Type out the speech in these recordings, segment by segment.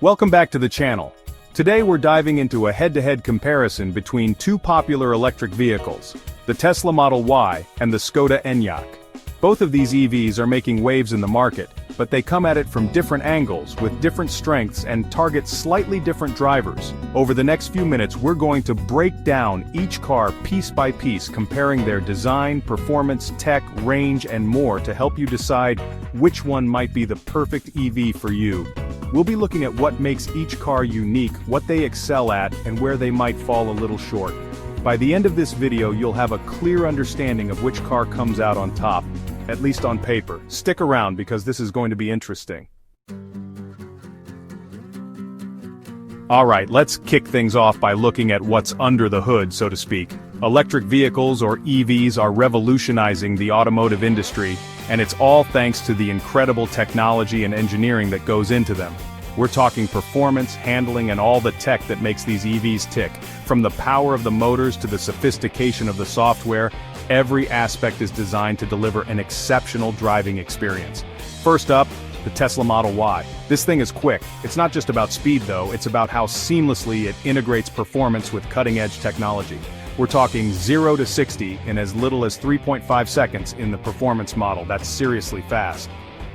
Welcome back to the channel. Today we're diving into a head-to-head comparison between two popular electric vehicles, the Tesla Model Y and the Škoda Enyaq. Both of these EVs are making waves in the market, but they come at it from different angles with different strengths and target slightly different drivers. Over the next few minutes we're going to break down each car piece by piece, comparing their design, performance, tech, range and more to help you decide which one might be the perfect EV for you. We'll be looking at what makes each car unique, what they excel at, and where they might fall a little short. By the end of this video you'll have a clear understanding of which car comes out on top, at least on paper. Stick around because this is going to be interesting. Alright, let's kick things off by looking at what's under the hood, so to speak. Electric vehicles, or EVs, are revolutionizing the automotive industry, and it's all thanks to the incredible technology and engineering that goes into them. We're talking performance, handling, and all the tech that makes these EVs tick. From the power of the motors to the sophistication of the software, every aspect is designed to deliver an exceptional driving experience. First up, the Tesla Model Y. This thing is quick. It's not just about speed though, it's about how seamlessly it integrates performance with cutting-edge technology. We're talking 0 to 60 in as little as 3.5 seconds in the performance model. That's seriously fast.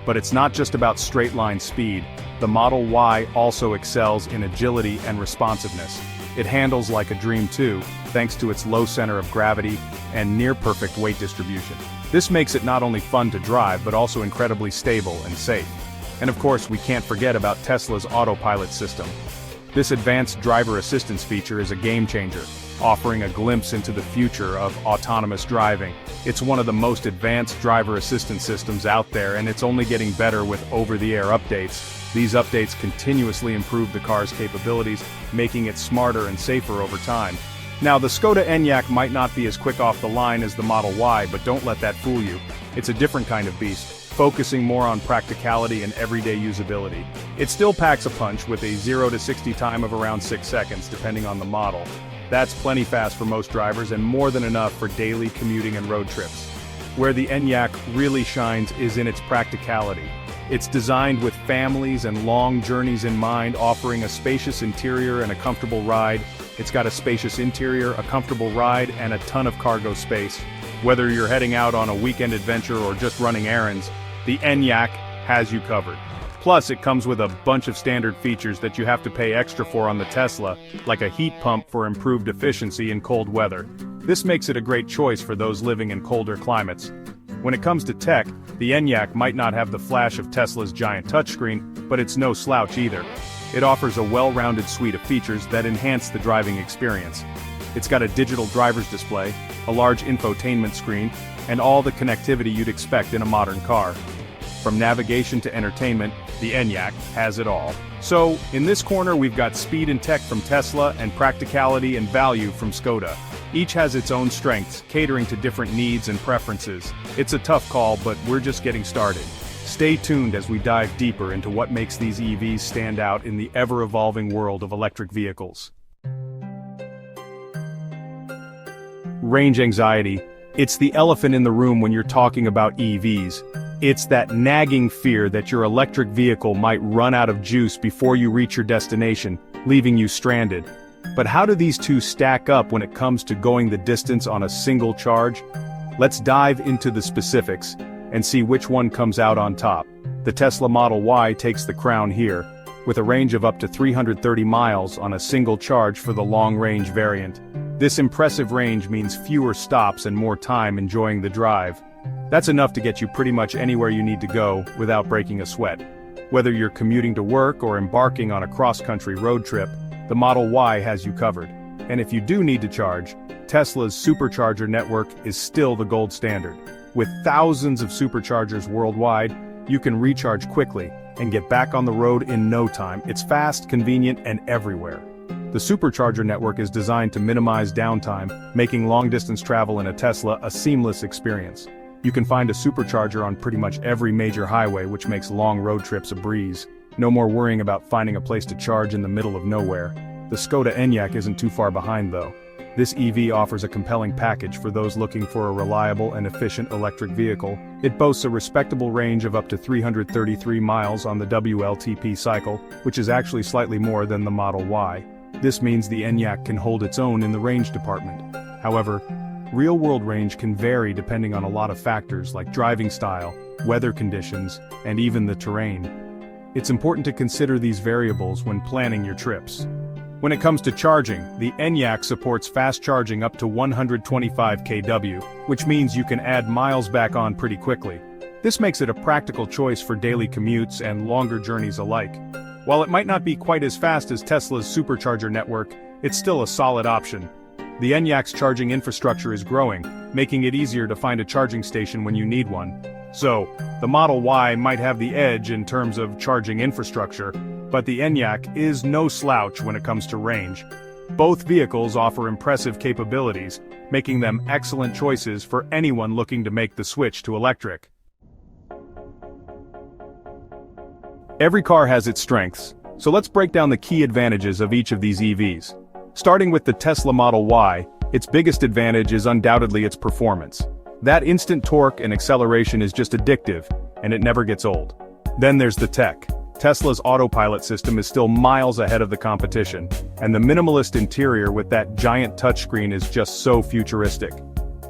But it's not just about straight-line speed. The Model Y also excels in agility and responsiveness. It handles like a dream too, thanks to its low center of gravity and near-perfect weight distribution. This makes it not only fun to drive but also incredibly stable and safe. And of course we can't forget about Tesla's Autopilot system. This advanced driver assistance feature is a game-changer, offering a glimpse into the future of autonomous driving. It's one of the most advanced driver assistance systems out there, and it's only getting better with over-the-air updates. These updates continuously improve the car's capabilities, making it smarter and safer over time. Now, the Škoda Enyaq might not be as quick off the line as the Model Y, but don't let that fool you. It's a different kind of beast, focusing more on practicality and everyday usability. It still packs a punch with a 0 to 60 time of around 6 seconds, depending on the model. That's plenty fast for most drivers and more than enough for daily commuting and road trips. Where the Enyaq really shines is in its practicality. It's designed with families and long journeys in mind, offering a spacious interior and a comfortable ride. It's got a spacious interior, a comfortable ride, and a ton of cargo space. Whether you're heading out on a weekend adventure or just running errands, the Enyaq has you covered. Plus, it comes with a bunch of standard features that you have to pay extra for on the Tesla, like a heat pump for improved efficiency in cold weather. This makes it a great choice for those living in colder climates. When it comes to tech, the Enyaq might not have the flash of Tesla's giant touchscreen, but it's no slouch either. It offers a well-rounded suite of features that enhance the driving experience. It's got a digital driver's display, a large infotainment screen, and all the connectivity you'd expect in a modern car. From navigation to entertainment, the Enyaq has it all. So, in this corner we've got speed and tech from Tesla and practicality and value from Skoda. Each has its own strengths, catering to different needs and preferences. It's a tough call, but we're just getting started. Stay tuned as we dive deeper into what makes these EVs stand out in the ever-evolving world of electric vehicles. Range anxiety. It's the elephant in the room when you're talking about EVs. It's that nagging fear that your electric vehicle might run out of juice before you reach your destination, leaving you stranded. But how do these two stack up when it comes to going the distance on a single charge? Let's dive into the specifics and see which one comes out on top. The Tesla Model Y takes the crown here, with a range of up to 330 miles on a single charge for the long-range variant. This impressive range means fewer stops and more time enjoying the drive. That's enough to get you pretty much anywhere you need to go without breaking a sweat. Whether you're commuting to work or embarking on a cross-country road trip, the Model Y has you covered. And if you do need to charge, Tesla's supercharger network is still the gold standard. With thousands of superchargers worldwide, you can recharge quickly and get back on the road in no time. It's fast, convenient, and everywhere. The supercharger network is designed to minimize downtime, making long-distance travel in a Tesla a seamless experience. You can find a supercharger on pretty much every major highway, which makes long road trips a breeze. No more worrying about finding a place to charge in the middle of nowhere. The Škoda Enyaq isn't too far behind though. This EV offers a compelling package for those looking for a reliable and efficient electric vehicle. It boasts a respectable range of up to 333 miles on the WLTP cycle, which is actually slightly more than the Model Y. This means the Enyaq can hold its own in the range department. However, real-world range can vary depending on a lot of factors like driving style, weather conditions, and even the terrain. It's important to consider these variables when planning your trips. When it comes to charging, the Enyaq supports fast charging up to 125 kW, which means you can add miles back on pretty quickly. This makes it a practical choice for daily commutes and longer journeys alike. While it might not be quite as fast as Tesla's supercharger network, it's still a solid option. The Enyaq's charging infrastructure is growing, making it easier to find a charging station when you need one. So, the Model Y might have the edge in terms of charging infrastructure, but the Enyaq is no slouch when it comes to range. Both vehicles offer impressive capabilities, making them excellent choices for anyone looking to make the switch to electric. Every car has its strengths, so let's break down the key advantages of each of these EVs. Starting with the Tesla Model Y, its biggest advantage is undoubtedly its performance. That instant torque and acceleration is just addictive, and it never gets old. Then there's the tech. Tesla's Autopilot system is still miles ahead of the competition, and the minimalist interior with that giant touchscreen is just so futuristic.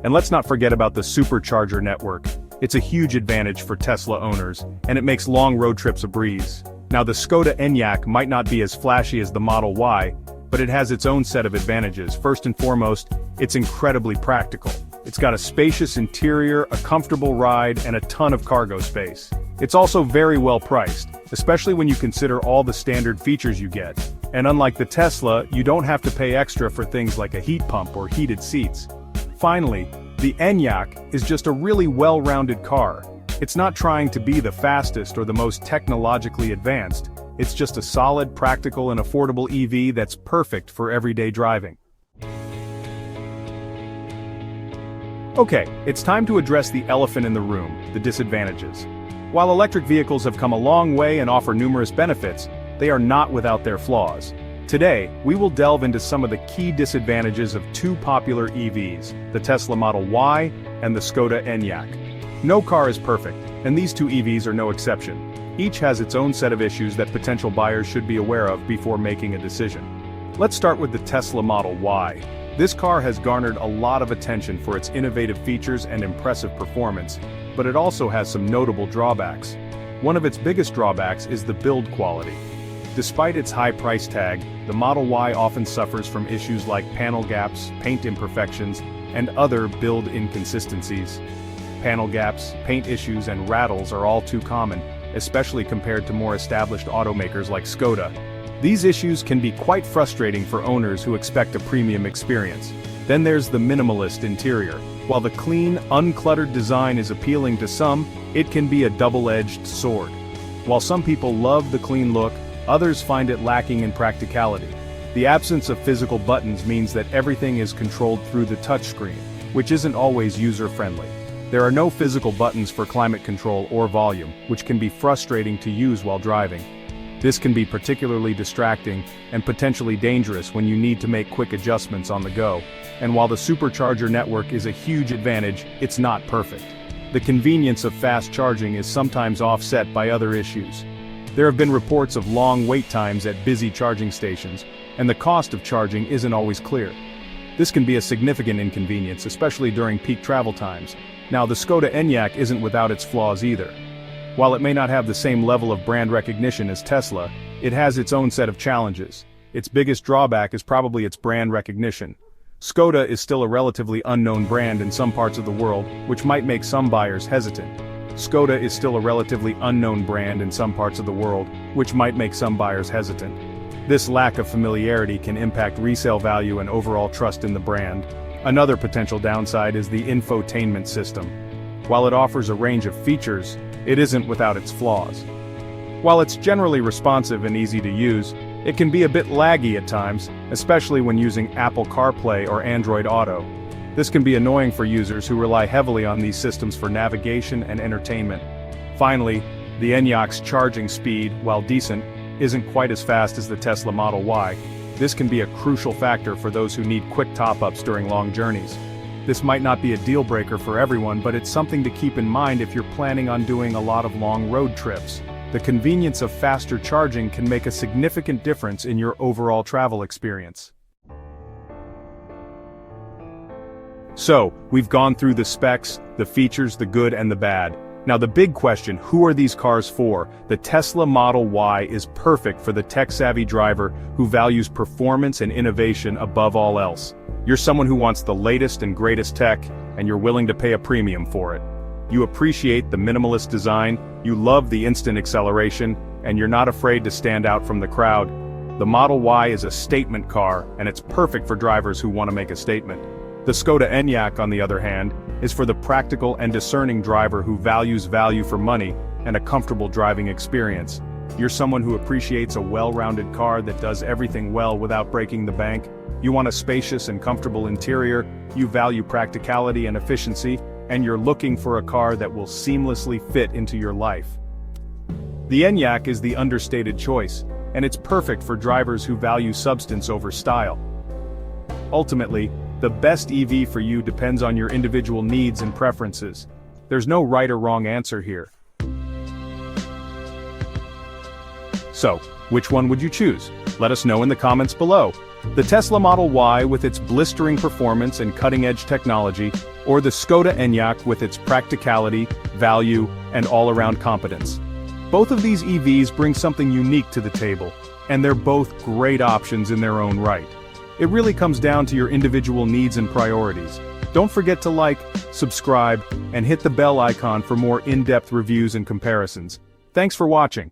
And let's not forget about the supercharger network. It's a huge advantage for Tesla owners, and it makes long road trips a breeze. Now the Škoda Enyaq might not be as flashy as the Model Y, but it has its own set of advantages. First and foremost, it's incredibly practical. It's got a spacious interior, a comfortable ride, and a ton of cargo space. It's also very well priced, especially when you consider all the standard features you get. And unlike the Tesla, you don't have to pay extra for things like a heat pump or heated seats. Finally, the Enyaq is just a really well-rounded car. It's not trying to be the fastest or the most technologically advanced. It's just a solid, practical, and affordable EV that's perfect for everyday driving. Okay, it's time to address the elephant in the room, the disadvantages. While electric vehicles have come a long way and offer numerous benefits, they are not without their flaws. Today, we will delve into some of the key disadvantages of two popular EVs, the Tesla Model Y and the Škoda Enyaq. No car is perfect, and these two EVs are no exception. Each has its own set of issues that potential buyers should be aware of before making a decision. Let's start with the Tesla Model Y. This car has garnered a lot of attention for its innovative features and impressive performance, but it also has some notable drawbacks. One of its biggest drawbacks is the build quality. Despite its high price tag, the Model Y often suffers from issues like panel gaps, paint imperfections, and other build inconsistencies. Panel gaps, paint issues, and rattles are all too common, especially compared to more established automakers like Skoda. These issues can be quite frustrating for owners who expect a premium experience. Then there's the minimalist interior. While the clean, uncluttered design is appealing to some, it can be a double-edged sword. While some people love the clean look, others find it lacking in practicality. The absence of physical buttons means that everything is controlled through the touchscreen, which isn't always user-friendly. There are no physical buttons for climate control or volume, which can be frustrating to use while driving. This can be particularly distracting and potentially dangerous when you need to make quick adjustments on the go. And while the supercharger network is a huge advantage, it's not perfect. The convenience of fast charging is sometimes offset by other issues. There have been reports of long wait times at busy charging stations, and the cost of charging isn't always clear. This can be a significant inconvenience, especially during peak travel times. Now, the Škoda Enyaq isn't without its flaws either. While it may not have the same level of brand recognition as Tesla, it has its own set of challenges. Its biggest drawback is probably its brand recognition. Skoda is still a relatively unknown brand in some parts of the world, which might make some buyers hesitant. Skoda is still a relatively unknown brand in some parts of the world, which might make some buyers hesitant. This lack of familiarity can impact resale value and overall trust in the brand. Another potential downside is the infotainment system. While it offers a range of features, it isn't without its flaws. While it's generally responsive and easy to use, it can be a bit laggy at times, especially when using Apple CarPlay or Android Auto. This can be annoying for users who rely heavily on these systems for navigation and entertainment. Finally, the Enyaq's charging speed, while decent, isn't quite as fast as the Tesla Model Y. This can be a crucial factor for those who need quick top-ups during long journeys. This might not be a deal breaker for everyone, but it's something to keep in mind if you're planning on doing a lot of long road trips. The convenience of faster charging can make a significant difference in your overall travel experience. So, we've gone through the specs, the features, the good and the bad. Now the big question, who are these cars for? The Tesla Model Y is perfect for the tech-savvy driver who values performance and innovation above all else. You're someone who wants the latest and greatest tech, and you're willing to pay a premium for it. You appreciate the minimalist design, you love the instant acceleration, and you're not afraid to stand out from the crowd. The Model Y is a statement car, and it's perfect for drivers who want to make a statement. The Škoda Enyaq, on the other hand, is for the practical and discerning driver who values value for money and a comfortable driving experience. You're someone who appreciates a well-rounded car that does everything well without breaking the bank. You want a spacious and comfortable interior, you value practicality and efficiency, and you're looking for a car that will seamlessly fit into your life. The Enyaq is the understated choice, and it's perfect for drivers who value substance over style. Ultimately, the best EV for you depends on your individual needs and preferences. There's no right or wrong answer here. So, which one would you choose? Let us know in the comments below. The Tesla Model Y with its blistering performance and cutting-edge technology, or the Škoda Enyaq with its practicality, value, and all-around competence. Both of these EVs bring something unique to the table, and they're both great options in their own right. It really comes down to your individual needs and priorities. Don't forget to like, subscribe, and hit the bell icon for more in-depth reviews and comparisons. Thanks for watching.